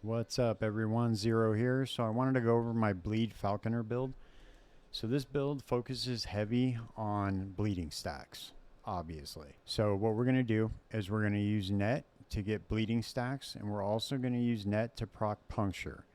What's up everyone, Zero here. So I wanted to go over my bleed Falconer build. So this build focuses heavy on bleeding stacks, obviously. So what we're going to do is we're going to use net to get bleeding stacks, and we're also going to use net to proc puncture.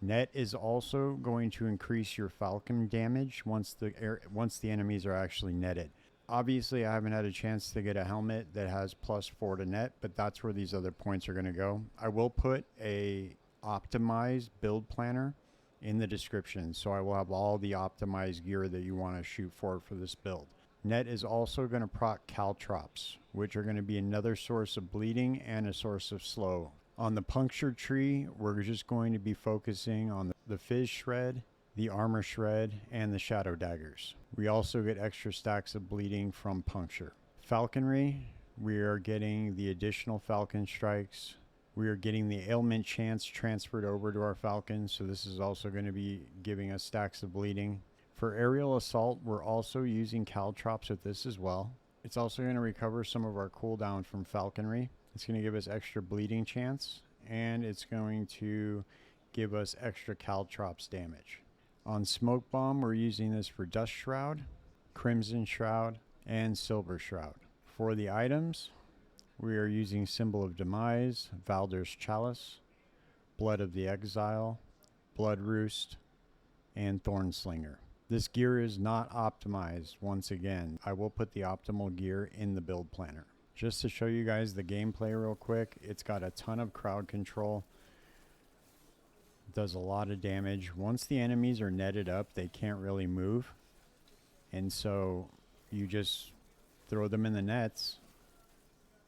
Net is also going to increase your falcon damage once the enemies are actually netted. Obviously, I haven't had a chance to get a helmet that has +4 to net, but that's where these other points are going to go. I will put a optimized build planner in the description, so I will have all the optimized gear that you want to shoot for this build. Net is also going to proc caltrops, which are going to be another source of bleeding and a source of slow. On the puncture tree, we're just going to be focusing on the fizz shred, the armor shred, and the shadow daggers. We also get extra stacks of bleeding from puncture. Falconry, we are getting the additional falcon strikes. We are getting the ailment chance transferred over to our falcons, so this is also going to be giving us stacks of bleeding. For aerial assault, we're also using caltrops with this as well. It's also going to recover some of our cooldown from falconry. It's going to give us extra bleeding chance, and it's going to give us extra caltrops damage. On Smoke Bomb, we're using this for Dust Shroud, Crimson Shroud, and Silver Shroud. For the items, we are using Symbol of Demise, Valder's Chalice, Blood of the Exile, Blood Roost, and Thornslinger. This gear is not optimized. Once again, I will put the optimal gear in the build planner. Just to show you guys the gameplay real quick, it's got a ton of crowd control. Does a lot of damage. Once the enemies are netted up, they can't really move, and so you just throw them in the nets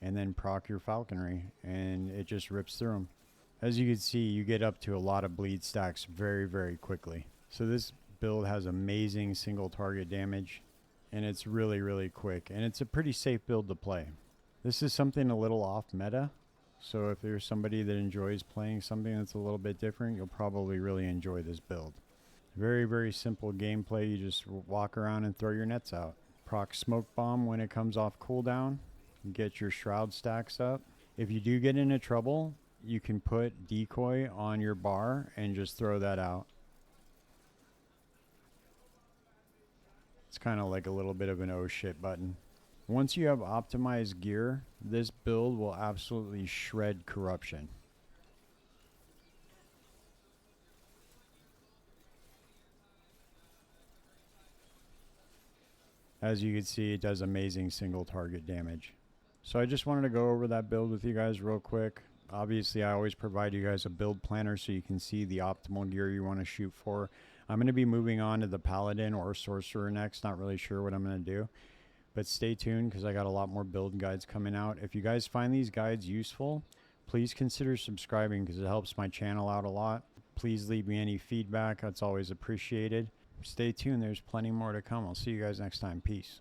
and then proc your falconry, and it just rips through them. As you can see, you get up to a lot of bleed stacks very quickly. So this build has amazing single target damage, and it's really quick, and it's a pretty safe build to play. This is something a little off meta, so if there's somebody that enjoys playing something that's a little bit different, you'll probably really enjoy this build. Very simple gameplay. You just walk around and throw your nets out. Proc Smoke Bomb when it comes off cooldown. Get your shroud stacks up. If you do get into trouble, you can put decoy on your bar and just throw that out. It's kind of like a little bit of an oh shit button. Once you have optimized gear, this build will absolutely shred corruption. As you can see, it does amazing single target damage. So I just wanted to go over that build with you guys real quick. Obviously, I always provide you guys a build planner so you can see the optimal gear you want to shoot for. I'm going to be moving on to the Paladin or Sorcerer next. Not really sure what I'm going to do. But stay tuned because I got a lot more build guides coming out. If you guys find these guides useful, please consider subscribing because it helps my channel out a lot. Please leave me any feedback. That's always appreciated. Stay tuned. There's plenty more to come. I'll see you guys next time. Peace.